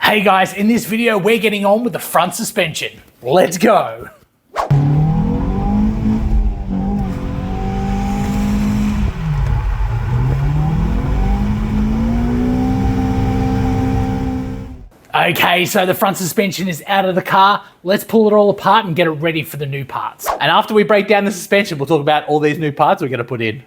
Hey guys, in this video we're getting on with the front suspension. Let's go. Okay, so the front suspension is out of the car. Let's pull it all apart and get it ready for the new parts. And after we break down the suspension, we'll talk about all these new parts we're going to put in.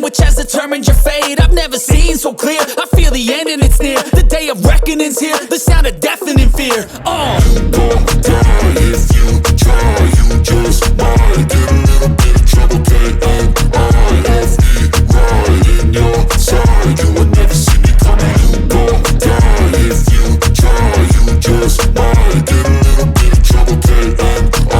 Which has determined your fate. I've never seen so clear. I feel the end and it's near. The day of reckoning's here. The sound of deafening fear. You gon' die if you try. You just might get a little bit of trouble. K-N-I-F-E right in your side. You will never see me coming. You gon' die if you try. You just might get a little bit of trouble. K-N-I-F-E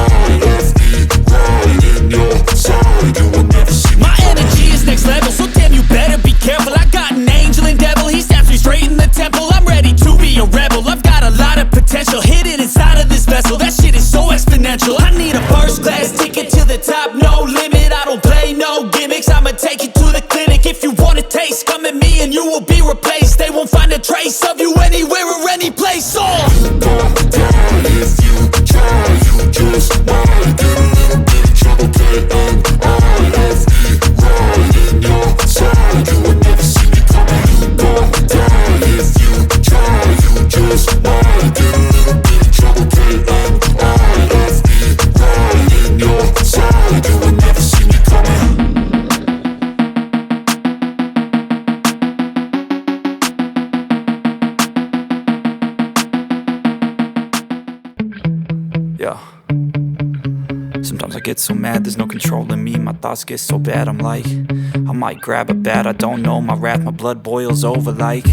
right in your side. You will never see me. My energy is next level, so damn you better be careful. I got an angel and devil, he snaps me straight in the temple. I'm ready to be a rebel, I've got a lot of potential hidden inside of this vessel. That shit is so exponential. I need a first class ticket to the top, no limit. I don't play no gimmicks, I'ma take you to the clinic. If you want a taste, come at me and you will be replaced. They won't find a trace of you anywhere or any place. You gon' die if you try. You just might get a little bit of trouble. K-N-I-F-E right in your side. You will never see me coming. You gon' die if you try. You just might get a little bit of trouble. K-N-I-F-E right in your side. You will never see me coming. Yeah. Sometimes I get so mad, there's no controlling me. My thoughts get so bad, I'm like, I might grab a bat, I don't know. My wrath, my blood boils over like,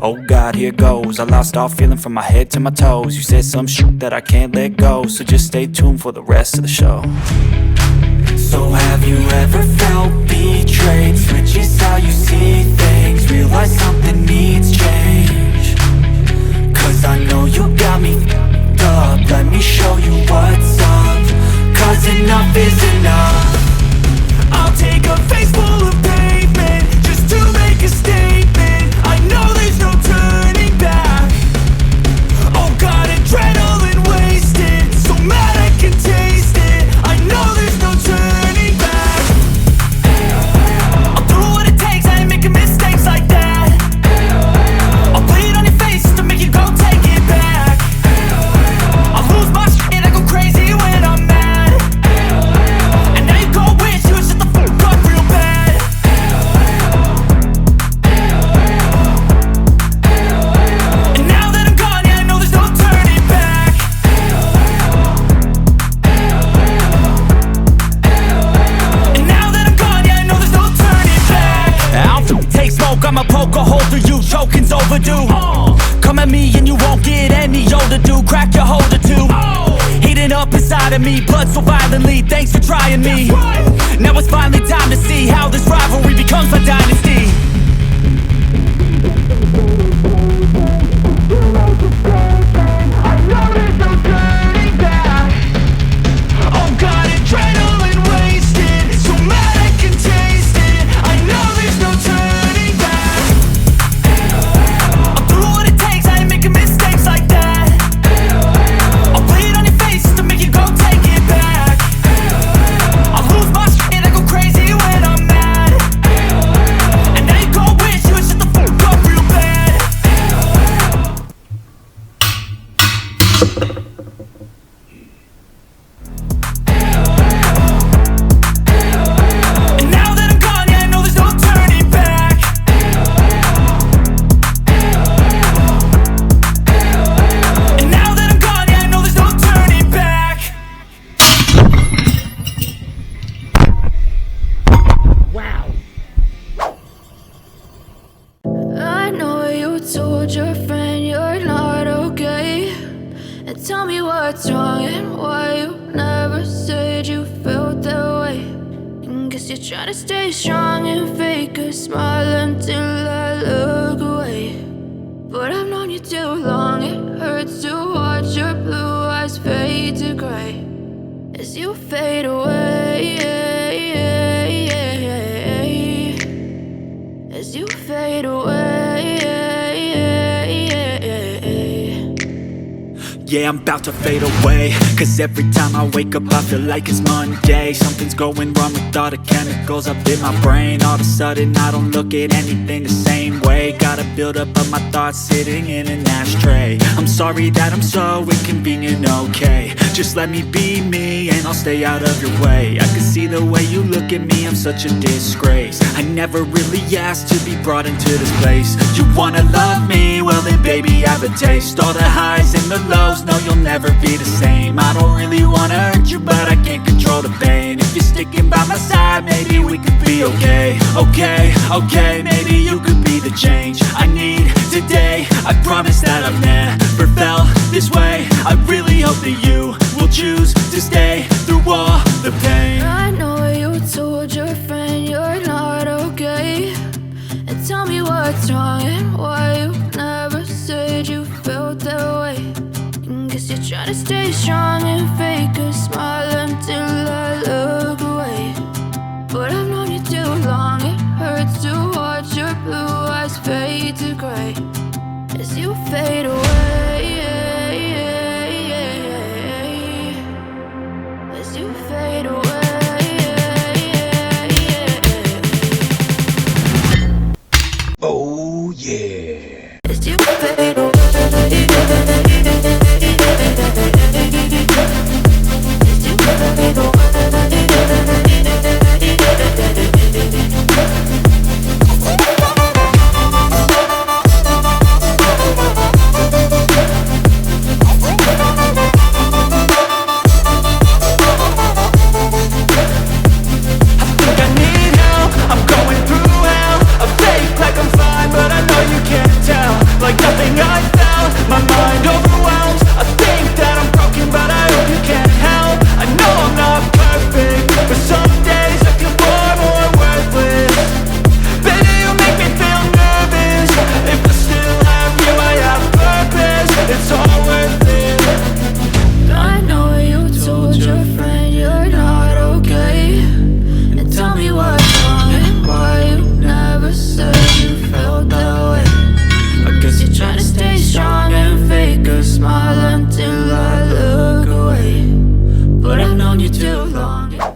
oh God, here goes. I lost all feeling from my head to my toes. You said some shit that I can't let go, so just stay tuned for the rest of the show. So have you ever felt betrayed? Switches how you see things, realize something needs change. Cause I know you got me f***ed up. Let me show you what's up. Cause enough is enough. I'll take a face full of pavement just to make a statement. I know there's no turning back. Oh God, adrenaline wasted, so mad I can taste it. I know there's no turning back. I'll do what it takes, I ain't making mistakes like that. I'll bleed on your face to make you go take it back. I'll lose my shit and I go crazy when I'm mad. I'ma poke a hole through you, choking's overdue. Come at me and you won't get any older, dude. Crack your holder too. Heating up inside of me, blood so violently. Thanks for trying me. Now it's finally time to see how this rivalry becomes a dynasty. I know there's no turning back. Oh God, adrenaline wasted, so mad I can taste it. I know there's no turning. I'll lose my shit and I go crazy when I'm mad. And told your friend you're not okay. And tell me what's wrong and why you never said you felt that way. And guess you're trying to stay strong and fake a smile until I look away. But I've known you too long, it hurts to watch your blue eyes fade to gray as you fade away. As you fade away. Yeah, I'm about to fade away, cause every time I wake up I feel like it's Monday. Something's going wrong with all the chemicals up in my brain. All of a sudden I don't look at anything the same way. Got a buildup of my thoughts sitting in an ashtray. I'm sorry that I'm so inconvenient, okay. Just let me be me and I'll stay out of your way. I can see the way you look at me, I'm such a disgrace. I never really asked to be brought into this place. You wanna love me? Well then baby have a taste. All the highs and the lows, no, you'll never be the same. I don't really wanna hurt you, but I can't control the pain. If you're sticking by my side, maybe we could be okay. Okay, maybe you could be the change I need today. I promise that I've never felt this way. I really hope that you will choose to stay through all the pain. I know you told your friend you're not okay. And tell me what's wrong and why you never said you felt that way. Guess you're trying to stay strong and fake a smile until I look away. But I've known you too long, it hurts to watch your blue eyes fade to gray as you fade away. As you fade away. Oh yeah. As you fade away.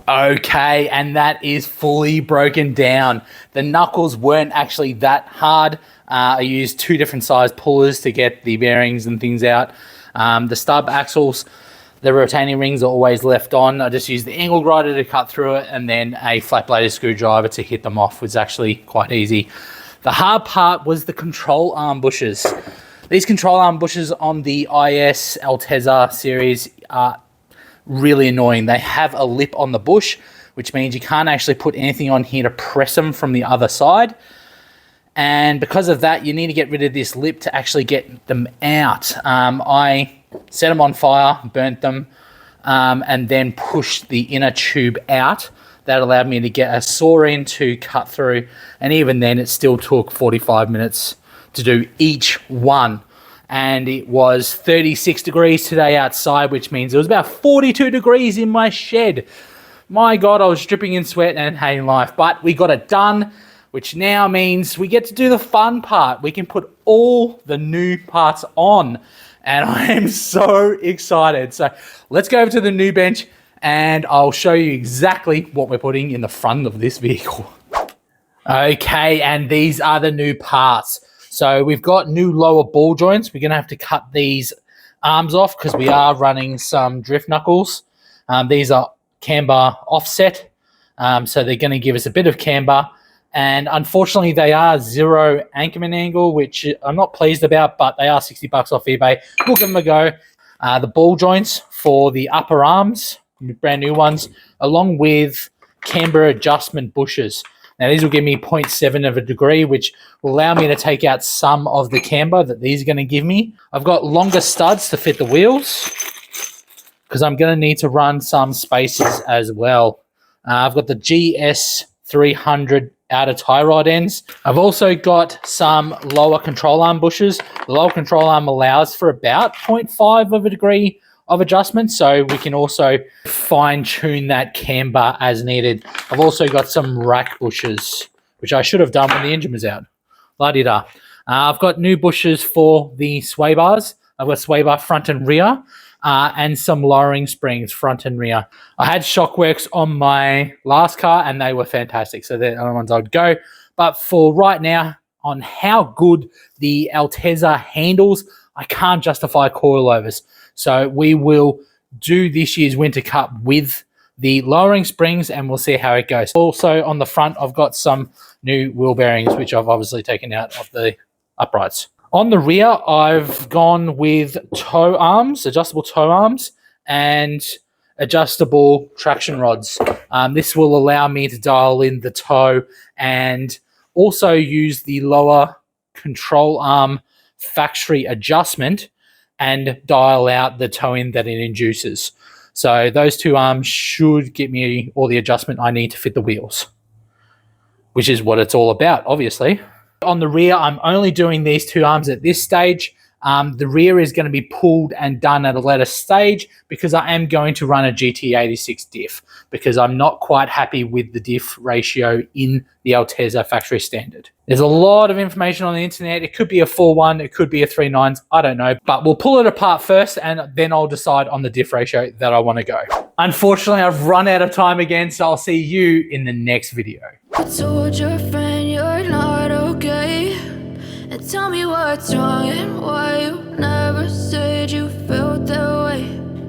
Okay, and that is fully broken down. The knuckles weren't actually that hard. I used two different size pullers to get the bearings and things out. The stub axles, the retaining rings are always left on. I just used the angle grinder to cut through it, and then a flat bladed screwdriver to hit them off. Was actually quite easy. The hard part was the control arm bushes. These control arm bushes on the IS Altezza series are really annoying. They have a lip on the bush, which means you can't actually put anything on here to press them from the other side. And because of that, you need to get rid of this lip to actually get them out. I set them on fire, burnt them, and then pushed the inner tube out. That allowed me to get a saw in to cut through. And even then, it still took 45 minutes to do each one. And it was 36 degrees today outside, which means it was about 42 degrees in my shed. My God, I was dripping in sweat and hating life. But we got it done, which now means we get to do the fun part. We can put all the new parts on. And I am so excited. So let's go over to the new bench and I'll show you exactly what we're putting in the front of this vehicle. Okay, and these are the new parts. So we've got new lower ball joints. We're going to have to cut these arms off because we are running some drift knuckles. These are camber offset. So they're going to give us a bit of camber. And unfortunately, they are 0 anchorman angle, which I'm not pleased about, but they are $60 off eBay. We'll give them a go. The ball joints for the upper arms, brand new ones, along with camber adjustment bushes. Now these will give me 0.7 of a degree, which will allow me to take out some of the camber that these are going to give me. I've got longer studs to fit the wheels because I'm going to need to run some spacers as well. I've got the GS 300 outer tie rod ends. I've also got some lower control arm bushes. The lower control arm allows for about 0.5 of a degree of adjustment, so we can also fine tune that camber as needed. I've also got some rack bushes, which I should have done when the engine was out. La-di-da. I've got new bushes for the sway bars. I've got sway bar front and rear, and some lowering springs front and rear. I had Shockworks on my last car and they were fantastic, so they're the only ones I'd go. But for right now, on how good the Altezza handles, I can't justify coilovers. So we will do this year's Winter Cup with the lowering springs and we'll see how it goes. Also on the front, I've got some new wheel bearings, which I've obviously taken out of the uprights. On the rear, I've gone with toe arms, adjustable toe arms, and adjustable traction rods. This will allow me to dial in the toe and also use the lower control arm factory adjustment and dial out the toe in that it induces. So those two arms should get me all the adjustment I need to fit the wheels, which is what it's all about, obviously. On the rear, I'm only doing these two arms at this stage. The rear is going to be pulled and done at a later stage because I am going to run a GT86 diff because I'm not quite happy with the diff ratio in the Altezza factory standard. There's a lot of information on the internet. It could be a 4.1, it could be a 3.9, I don't know. But we'll pull it apart first and then I'll decide on the diff ratio that I want to go. Unfortunately, I've run out of time again, so I'll see you in the next video. I told your friend you're not okay, and tell me what's wrong and why you never said you felt that way.